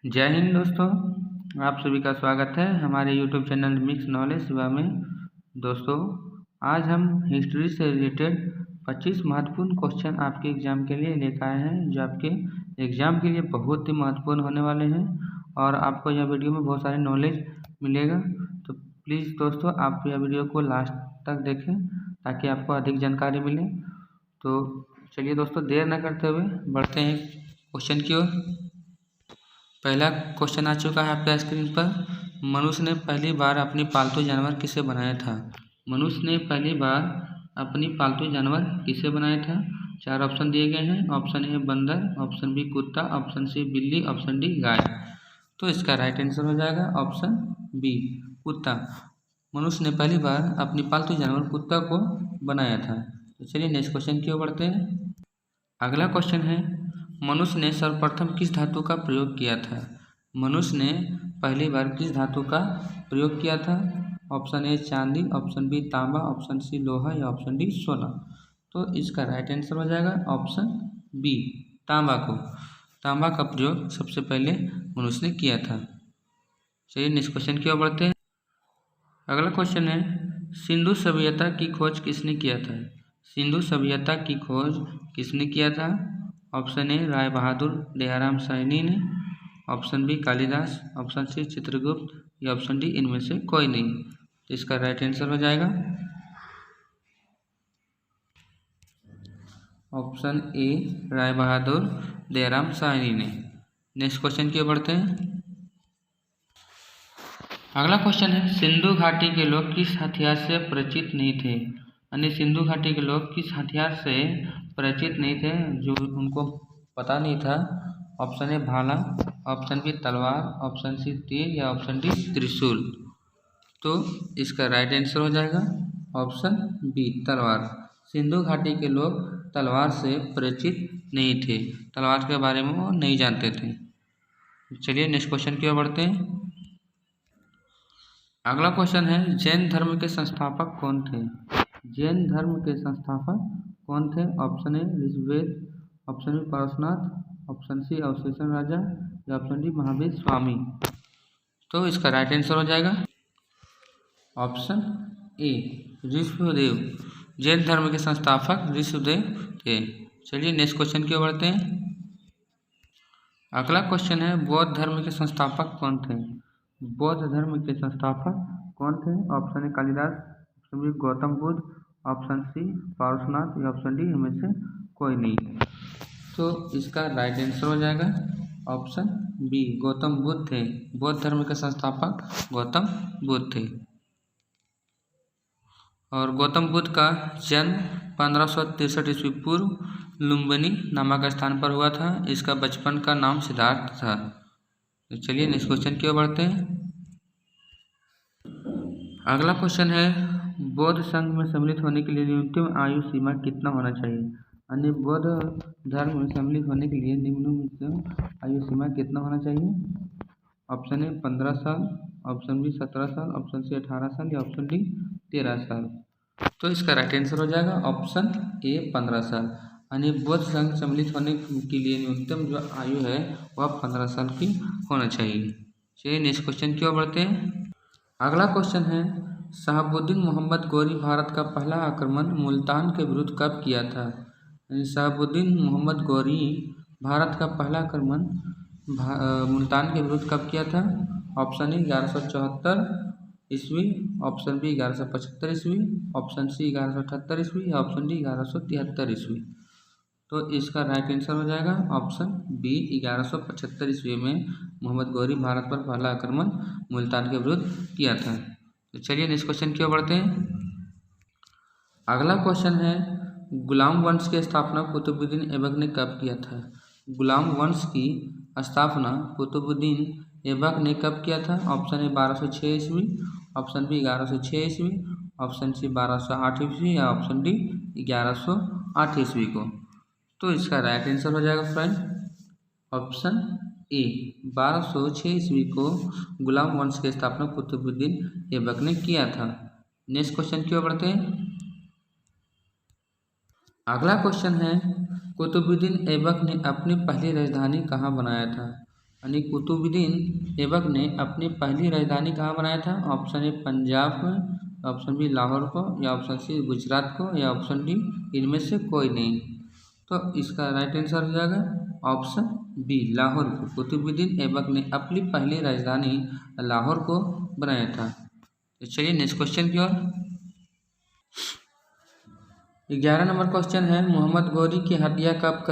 जय हिंद दोस्तों, आप सभी का स्वागत है हमारे YouTube चैनल मिक्स नॉलेज सेवा में। दोस्तों, आज हम हिस्ट्री से रिलेटेड 25 महत्वपूर्ण क्वेश्चन आपके एग्ज़ाम के लिए लेकर आए हैं, जो आपके एग्ज़ाम के लिए बहुत ही महत्वपूर्ण होने वाले हैं और आपको यह वीडियो में बहुत सारे नॉलेज मिलेगा। तो प्लीज़ दोस्तों, आप यह वीडियो को लास्ट तक देखें ताकि आपको अधिक जानकारी मिले। तो चलिए दोस्तों, देर न करते हुए बढ़ते हैं क्वेश्चन की ओर। पहला क्वेश्चन आ चुका है आपके स्क्रीन पर। मनुष्य ने पहली बार अपनी पालतू जानवर किसे बनाया था? मनुष्य ने पहली बार अपनी पालतू जानवर किसे बनाया था? 4 ऑप्शन दिए गए हैं। ऑप्शन ए बंदर, ऑप्शन बी कुत्ता, ऑप्शन सी बिल्ली, ऑप्शन डी गाय। तो इसका राइट आंसर हो जाएगा ऑप्शन बी, कुत्ता। मनुष्य ने पहली बार अपनी पालतू जानवर कुत्ता को बनाया था। तो चलिए नेक्स्ट क्वेश्चन की ओर बढ़ते हैं। अगला क्वेश्चन है, मनुष्य ने सर्वप्रथम किस धातु का प्रयोग किया था? मनुष्य ने पहली बार किस धातु का प्रयोग किया था? ऑप्शन ए चांदी, ऑप्शन बी तांबा, ऑप्शन सी लोहा या ऑप्शन डी सोना। तो इसका राइट आंसर हो जाएगा ऑप्शन बी, तांबा को। तांबा का प्रयोग सबसे पहले मनुष्य ने किया था। चलिए नेक्स्ट क्वेश्चन की ओर बढ़ते हैं। अगला क्वेश्चन है, सिंधु सभ्यता की खोज किसने किया था? सिंधु सभ्यता की खोज किसने किया था? ऑप्शन ए राय बहादुर दयाराम साहनी ने, option B Kalidas, option C Chitragupta या ऑप्शन डी इनमें से कोई नहीं। तो इसका राइट आंसर हो जाएगा ऑप्शन ए राय बहादुर दयाराम साहनी ने। नेक्स्ट क्वेश्चन की ओर बढ़ते हैं। अगला क्वेश्चन है, सिंधु घाटी के लोग किस हथियार से परिचित नहीं थे? यानी सिंधु घाटी के लोग किस हथियार से परिचित नहीं थे, जो उनको पता नहीं था? ऑप्शन ए भाला, ऑप्शन बी तलवार, ऑप्शन सी तीर या ऑप्शन डी त्रिशूल। तो इसका राइट आंसर हो जाएगा ऑप्शन बी, तलवार। सिंधु घाटी के लोग तलवार से परिचित नहीं थे, तलवार के बारे में वो नहीं जानते थे। चलिए नेक्स्ट क्वेश्चन की ओर बढ़ते हैं। अगला क्वेश्चन है, जैन धर्म के संस्थापक कौन थे? जैन धर्म के संस्थापक कौन थे? Option A Rigveda, option B Parasnath, option C अवशेषण राजा या ऑप्शन डी महावीर स्वामी। तो इसका राइट आंसर हो जाएगा ऑप्शन ए ऋषभदेव। जैन धर्म के संस्थापक ऋषभदेव थे। चलिए नेक्स्ट क्वेश्चन की ओर बढ़ते हैं। अगला क्वेश्चन है, बौद्ध धर्म के संस्थापक कौन थे? बौद्ध धर्म के संस्थापक कौन थे? Option A Kalidas, option B Gautam Buddha, option C Parasnath या ऑप्शन डी इनमें से कोई नहीं। तो इसका राइट आंसर हो जाएगा ऑप्शन बी, गौतम बुद्ध थे। बौद्ध धर्म के संस्थापक गौतम बुद्ध थे। और गौतम बुद्ध का जन्म 1563 ईस्वी पूर्व लुम्बिनी नामक स्थान पर हुआ था। इसका बचपन का नाम सिद्धार्थ था। तो चलिए नेक्स्ट क्वेश्चन की ओर बढ़ते हैं। अगला क्वेश्चन है, बौद्ध संघ में सम्मिलित होने के लिए न्यूनतम आयु सीमा कितना होना चाहिए? अन्य बौद्ध धर्म में सम्मिलित होने के लिए निम्नतम आयु सीमा कितना होना चाहिए? ऑप्शन ए 15 साल, ऑप्शन बी 17 साल, ऑप्शन सी 18 साल या ऑप्शन डी 13 साल। तो इसका राइट आंसर हो जाएगा ऑप्शन ए 15 साल। यानी बौद्ध संघ सम्मिलित होने के लिए न्यूनतम जो आयु है वह 15 साल की होना चाहिए। चलिए नेक्स्ट क्वेश्चन की ओर बढ़ते हैं। अगला क्वेश्चन है, शहाबुद्दीन मोहम्मद गौरी भारत का पहला आक्रमण मुल्तान के विरुद्ध कब किया था? शहाबुद्दीन मोहम्मद गौरी भारत का पहला आक्रमण मुल्तान के विरुद्ध कब किया था? ऑप्शन ए 1174 ईस्वी, ऑप्शन बी 1175 ईस्वी, ऑप्शन सी 1178 ईस्वी या ऑप्शन डी 1173 ईस्वी। तो इसका राइट आंसर हो जाएगा ऑप्शन बी, 1175 ईस्वी में मोहम्मद गौरी भारत पर पहला आक्रमण मुल्तान के विरुद्ध किया था। तो चलिए नेक्स्ट क्वेश्चन की ओर बढ़ते हैं। अगला क्वेश्चन है, गुलाम वंश की स्थापना कुतुबुद्दीन ऐबक ने कब किया था? गुलाम वंश की स्थापना कुतुबुद्दीन ऐबक ने कब किया था? ऑप्शन ए 1206 ईस्वी, ऑप्शन बी 1106 ईस्वी, ऑप्शन सी 1208 ईस्वी या ऑप्शन डी 1108 ईस्वी को। तो इसका राइट आंसर हो जाएगा फ्रेंड ऑप्शन ए 1206 ईस्वी को गुलाम वंश की स्थापना कुतुबुद्दीन ऐबक ने किया था। नेक्स्ट क्वेश्चन की ओर बढ़ते हैं। अगला क्वेश्चन है, कुतुबुद्दीन ऐबक ने अपनी पहली राजधानी कहाँ बनाया था? यानी कुतुबुद्दीन ऐबक ने अपनी पहली राजधानी कहाँ बनाया था? ऑप्शन ए पंजाब में, ऑप्शन बी लाहौर को, या ऑप्शन सी गुजरात को, या ऑप्शन डी इनमें से कोई नहीं। तो इसका राइट आंसर हो जाएगा ऑप्शन बी लाहौर को। कुतुबुद्दीन ऐबक ने अपनी पहली राजधानी लाहौर को बनाया था। तो चलिए नेक्स्ट क्वेश्चन की ओर। 11 नंबर क्वेश्चन है, मोहम्मद गौरी की हत्या कब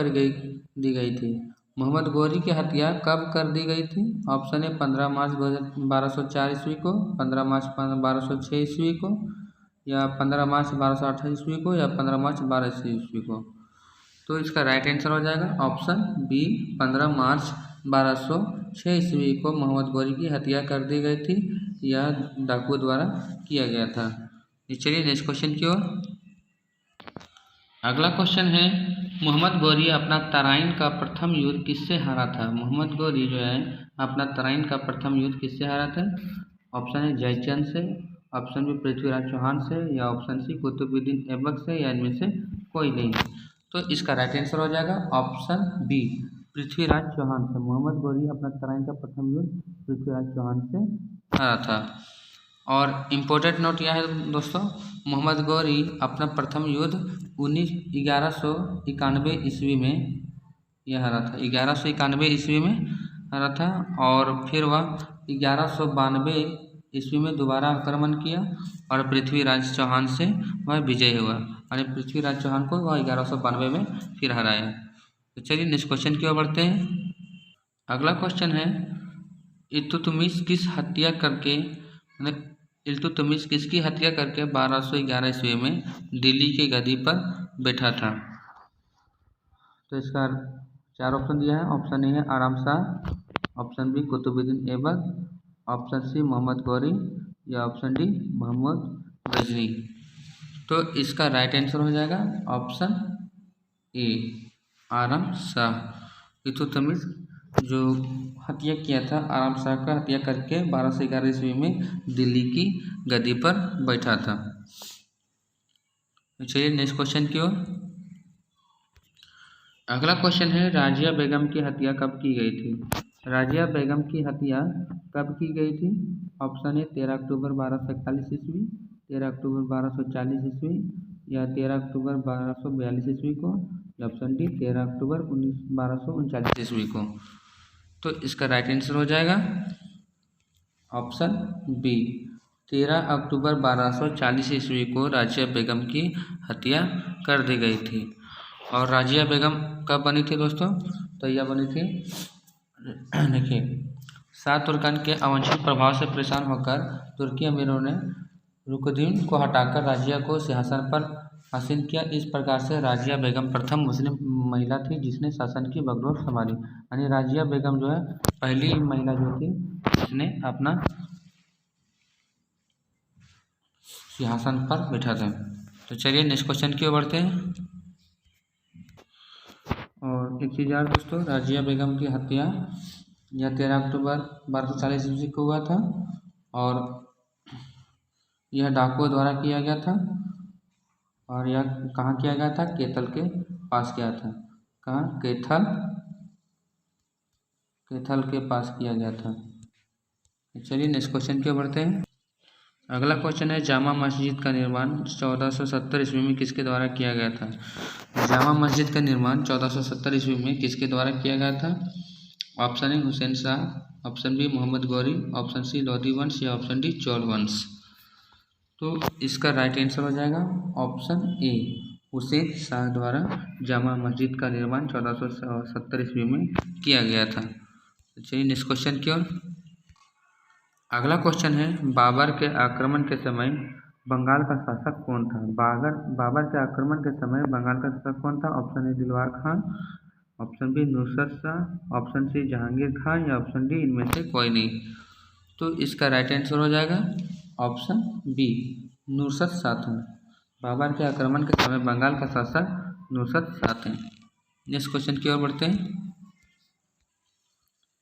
दी गई थी? मोहम्मद गौरी की हत्या कब कर दी गई थी? ऑप्शन ए 15 मार्च 1204 ईस्वी को, 15 मार्च 1206 ईस्वी को, या 15 मार्च 1228 ईस्वी को, या 15 मार्च 12 ईस्वी को। तो इसका राइट आंसर हो जाएगा ऑप्शन बी 15 मार्च 1206 ईस्वी को मोहम्मद गौरी की हत्या कर दी गई थी। यह डाकुओं द्वारा किया गया था। चलिए नेक्स्ट क्वेश्चन की ओर। अगला क्वेश्चन है, मोहम्मद गौरी अपना तराइन का प्रथम युद्ध किससे हारा था? मोहम्मद गौरी जो है अपना तराइन का प्रथम युद्ध किससे हारा था? ऑप्शन है जयचंद से, ऑप्शन बी पृथ्वीराज चौहान से, या ऑप्शन सी कुतुबुद्दीन ऐबक से, या इनमें से कोई नहीं। तो इसका राइट आंसर हो जाएगा ऑप्शन बी पृथ्वीराज चौहान से। मोहम्मद गौरी अपना तराइन का प्रथम युद्ध पृथ्वीराज चौहान से हारा था। और इम्पोर्टेंट नोट यह है दोस्तों, मोहम्मद गौरी अपना प्रथम युद्ध 1191 ईस्वी में यह हारा था। 1191 ईस्वी में हारा था, और फिर वह 1192 ईस्वी में दोबारा आक्रमण किया और पृथ्वीराज चौहान से वह विजय हुआ। यानी पृथ्वीराज चौहान को वह 1192 में फिर हराया। तो चलिए नेक्स्ट क्वेश्चन की ओर बढ़ते हैं। अगला क्वेश्चन है, इल्तुतमिश किसकी हत्या करके 1211 ईस्वी में दिल्ली की गद्दी पर बैठा था? तो इसका 4 ऑप्शन दिया है। ऑप्शन ए है Aram Shah, option B Qutubuddin Aibak, option C Mohammad Ghori, या ऑप्शन डी मोहम्मद गजनी। तो इसका राइट आंसर हो जाएगा ऑप्शन ए आराम शाह। इल्तुतमिश जो हत्या किया था, आराम शाह का हत्या करके 1211 ईस्वी में दिल्ली की गद्दी पर बैठा था। चलिए नेक्स्ट क्वेश्चन की ओर। अगला क्वेश्चन है, राजिया बेगम की हत्या कब की गई थी? राजिया बेगम की हत्या कब की गई थी? ऑप्शन ए 13 अक्टूबर 1241 ईस्वी, 13 अक्टूबर 1240 ईस्वी, या 13 अक्टूबर 1242 ईस्वी को, या ऑप्शन डी 13 अक्टूबर 1239 ईस्वी को। तो इसका राइट आंसर हो जाएगा ऑप्शन बी 13 अक्टूबर 1240 ईस्वी को राजिया बेगम की हत्या कर दी गई थी। और राजिया बेगम कब बनी थी दोस्तों? तो यह बनी थी, देखिए, सात तुर्कन के अवांछित प्रभाव से परेशान होकर तुर्की अमीरों ने रुकनुद्दीन को हटाकर राजिया को सिंहासन पर आसीन किया। इस प्रकार से राजिया बेगम प्रथम मुस्लिम महिला थी जिसने शासन की बागडोर संभाली। यानी राजिया बेगम जो है पहली महिला जो थी जिसने अपना सिंहासन पर बैठा था। तो चलिए नेक्स्ट क्वेश्चन की ओर बढ़ते हैं। और एक चीज़ यार दोस्तों, राजिया बेगम की हत्या यह 13 अक्टूबर 1240 ईस्वी को हुआ था, और यह डाकुओं द्वारा किया गया था। और यह कहाँ किया गया था? कैथल के पास किया था। कहाँ? कैथल के पास किया गया था। चलिए नेक्स्ट क्वेश्चन की ओर बढ़ते हैं। अगला क्वेश्चन है, जामा मस्जिद का निर्माण 1470 ईस्वी में किसके द्वारा किया गया था? जामा मस्जिद का निर्माण 1470 ईस्वी में किसके द्वारा किया गया था? Option A Hussain Shah, option B Mohammad Ghori, option C Lodhi वंश, या ऑप्शन डी चोल वंश। तो इसका राइट आंसर हो जाएगा ऑप्शन ए हुसैन शाह द्वारा जामा मस्जिद का निर्माण 1470 ईस्वी में किया गया था। चलिए नेक्स्ट क्वेश्चन की ओर। अगला क्वेश्चन है, बाबर के आक्रमण के समय बंगाल का शासक कौन था? बाबर के आक्रमण के समय बंगाल का शासक कौन था? Option A Dilawar Khan, option B Nusrat Shah, option C Jahangir Khan, या ऑप्शन डी इनमें से कोई नहीं। तो इसका राइट आंसर हो जाएगा ऑप्शन बी नुसरत शाह था। बाबर के आक्रमण के समय बंगाल का शासक नुसरत शाह थे। नेक्स्ट क्वेश्चन की ओर बढ़ते हैं।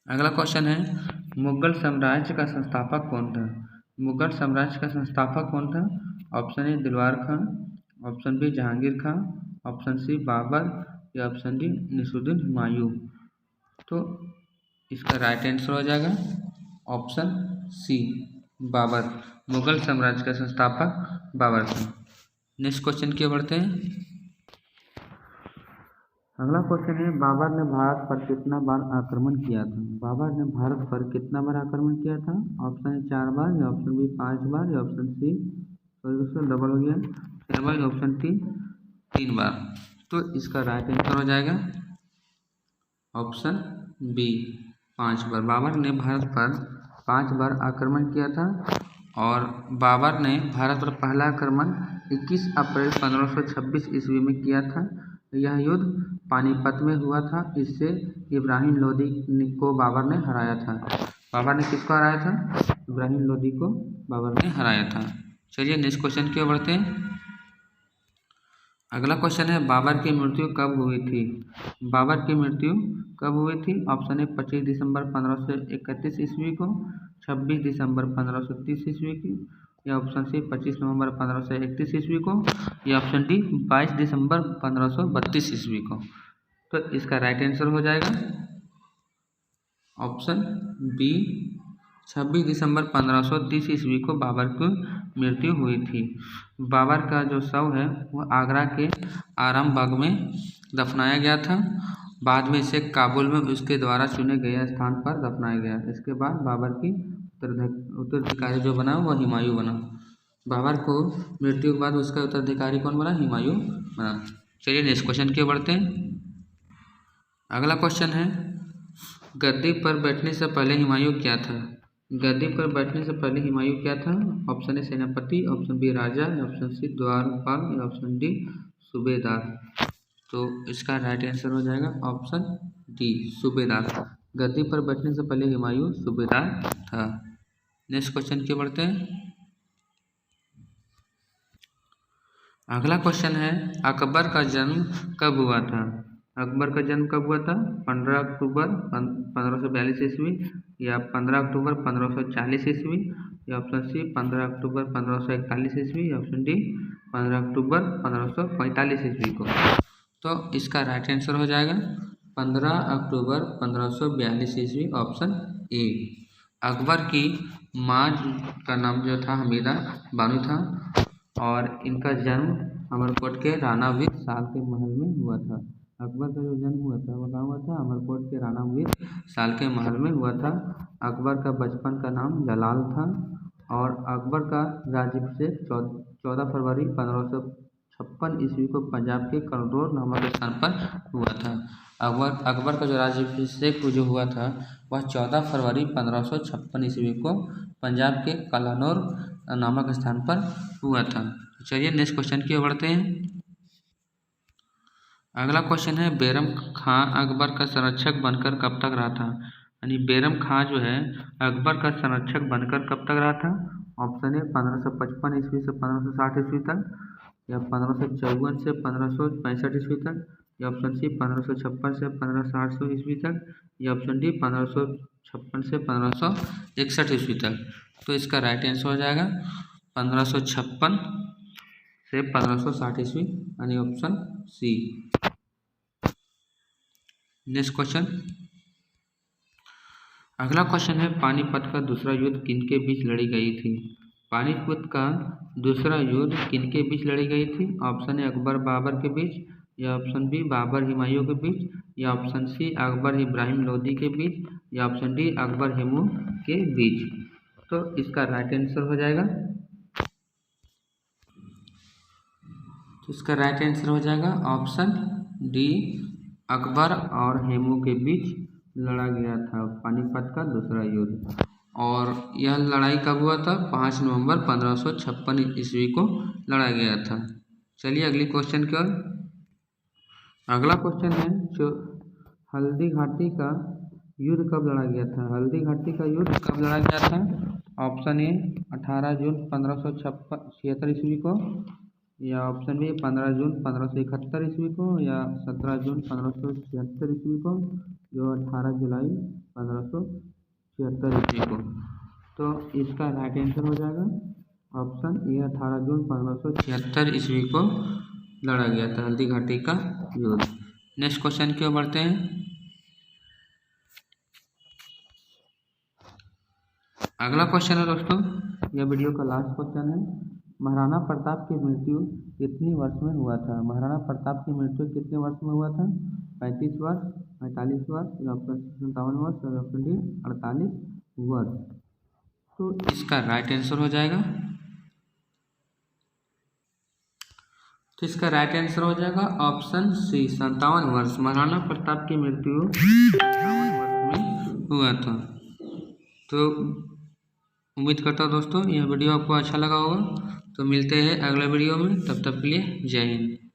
अगला क्वेश्चन है, मुगल साम्राज्य का संस्थापक कौन था? मुगल साम्राज्य का संस्थापक कौन था? Option A Dilawar Khan, option B Jahangir Khan, option C Babar, या ऑप्शन डी नसीरुद्दीन हुमायूं। तो इसका राइट आंसर हो जाएगा ऑप्शन सी, बाबर। मुगल साम्राज्य का संस्थापक बाबर था। नेक्स्ट क्वेश्चन की ओर बढ़ते हैं। अगला क्वेश्चन है, बाबर ने भारत पर कितना बार आक्रमण किया था? बाबर ने भारत पर कितना बार आक्रमण किया था? ऑप्शन ए 4 बार, या ऑप्शन बी 5 बार, या ऑप्शन सी, सॉरी दोस्तों डबल हो गया, 6 बार, या ऑप्शन टी 3 बार। तो इसका राइट आंसर हो जाएगा ऑप्शन बी, 5 बार। बाबर ने भारत पर 5 बार आक्रमण किया था और बाबर ने भारत पर पहला आक्रमण 21 अप्रैल 1526 ईस्वी में किया था। यह युद्ध पानीपत में हुआ था। इससे इब्राहिम लोदी को बाबर ने हराया था। बाबर ने किसको हराया था? इब्राहिम लोदी को बाबर ने हराया था। चलिए नेक्स्ट क्वेश्चन की ओर बढ़ते हैं। अगला क्वेश्चन है, बाबर की मृत्यु कब हुई थी? बाबर की मृत्यु कब हुई थी? ऑप्शन ए 25 दिसंबर 1531 ईस्वी को, 26 दिसंबर 1530 ईस्वी की, या ऑप्शन सी 25 नवंबर 1531 ईस्वी को, या ऑप्शन डी 22 दिसंबर 1532 ईस्वी को। तो इसका राइट आंसर हो जाएगा ऑप्शन बी, 26 दिसंबर 1530 ईस्वी को बाबर की मृत्यु हुई थी। बाबर का जो शव है वह आगरा के आराम बाग में दफनाया गया था। बाद में इसे काबुल में उसके द्वारा चुने गए स्थान पर दफनाया गया। इसके बाद बाबर की उत्तराधिकारी जो बना वह हुमायूं बना। बाबर को मृत्यु के बाद उसका उत्तराधिकारी कौन बना? हुमायूं बना। चलिए नेक्स्ट क्वेश्चन की ओर बढ़ते हैं। अगला क्वेश्चन है, गद्दी पर बैठने से पहले हुमायूं क्या था? गद्दी पर बैठने से पहले हुमायूं क्या था? ऑप्शन ए सेनापति, ऑप्शन बी राजा, ऑप्शन सी द्वारपाल, या ऑप्शन डी सूबेदार। तो इसका राइट आंसर हो जाएगा ऑप्शन डी, सूबेदार। गद्दी पर बैठने से पहले हुमायूं सूबेदार था। नेक्स्ट क्वेश्चन की बढ़ते हैं। अगला क्वेश्चन है, अकबर का जन्म कब हुआ था? अकबर का जन्म कब हुआ था? 15 अक्टूबर 1542 ईस्वी, या 15 अक्टूबर 1540 ईस्वी, या ऑप्शन सी 15 अक्टूबर 1541 ईस्वी, या ऑप्शन डी 15 अक्टूबर 1545 ईस्वी को। तो इसका राइट आंसर हो जाएगा 15 अक्टूबर 1542 ईस्वी, ऑप्शन ए। अकबर की माँ का नाम जो था हमीदा बानो था और इनका जन्म अमरकोट के राणावीर साल के महल में हुआ था। अकबर का जो जन्म हुआ था वह कहाँ हुआ था? अमरकोट के राणावीर साल के महल में हुआ था। अकबर का बचपन का नाम जलाल था और अकबर का राज्याभिषेक 14 फरवरी 1556 ईस्वी को पंजाब के कनौर नामक स्थान पर हुआ था। अकबर का जो राज्याभिषेक जो हुआ था वह 14 फरवरी 1556 ईस्वी को पंजाब के कलानौर नामक स्थान पर हुआ था। चलिए नेक्स्ट क्वेश्चन की ओर बढ़ते हैं। अगला क्वेश्चन है, बैरम खां अकबर का संरक्षक बनकर कब तक रहा था? यानी बैरम खां जो है अकबर का संरक्षक बनकर कब तक रहा था? ऑप्शन ए 1555 ईस्वी से 1560 ईस्वी तक, या 1554 से 1565 ईस्वी तक, या ऑप्शन सी 1556 से 1560 ईस्वी तक, या ऑप्शन डी 1556 से 1561 ईस्वी तक। तो इसका राइट आंसर हो जाएगा 1556 से 1560 ईस्वी, यानी ऑप्शन सी। Next question. अगला क्वेश्चन है, पानीपत का दूसरा युद्ध किनके बीच लड़ी गई थी? पानीपत का दूसरा युद्ध किनके बीच लड़ी गई थी? ऑप्शन ए अकबर बाबर के बीच, या ऑप्शन बी बाबर हुमायूं के बीच, या ऑप्शन सी अकबर इब्राहिम लोदी के बीच, या ऑप्शन डी अकबर हुमायूं के बीच। तो इसका राइट आंसर हो जाएगा ऑप्शन डी, अकबर और हुमायूं के बीच लड़ा गया था पानीपत का दूसरा युद्ध। और यह लड़ाई कब हुआ था? 5 नवंबर 1556 ईस्वी को लड़ा गया था। चलिए अगली क्वेश्चन की ओर। अगला क्वेश्चन है, जो हल्दी घाटी का युद्ध कब लड़ा गया था? हल्दी घाटी का युद्ध कब लड़ा गया था? ऑप्शन ए 18 जून 1576 ईस्वी को, या ऑप्शन बी 15 जून 1571 ईस्वी को, या 17 जून 1576 ईस्वी को, जो 18 जुलाई 1576 ईस्वी को। तो इसका राइट आंसर हो जाएगा ऑप्शन ए 18 जून 1576 ईस्वी को लड़ा गया था हल्दी घाटी का युद्ध। नेक्स्ट क्वेश्चन की ओर बढ़ते हैं। अगला क्वेश्चन है दोस्तों, यह वीडियो का लास्ट क्वेश्चन है। महाराणा प्रताप की मृत्यु कितनी वर्ष में हुआ था? महाराणा प्रताप की मृत्यु कितने वर्ष में हुआ था? 35 वर्ष, 45 वर्ष, या ऑप्शन 57 वर्ष, या ऑप्शन डी 48 वर्ष। तो इसका राइट आंसर हो जाएगा, तो इसका राइट आंसर हो जाएगा ऑप्शन सी 57 वर्ष। महाराणा प्रताप की मृत्यु 57 वर्ष में हुआ था। तो उम्मीद करता हूँ दोस्तों यह वीडियो आपको अच्छा लगा होगा। तो मिलते हैं अगले वीडियो में, तब तक के लिए जय हिंद।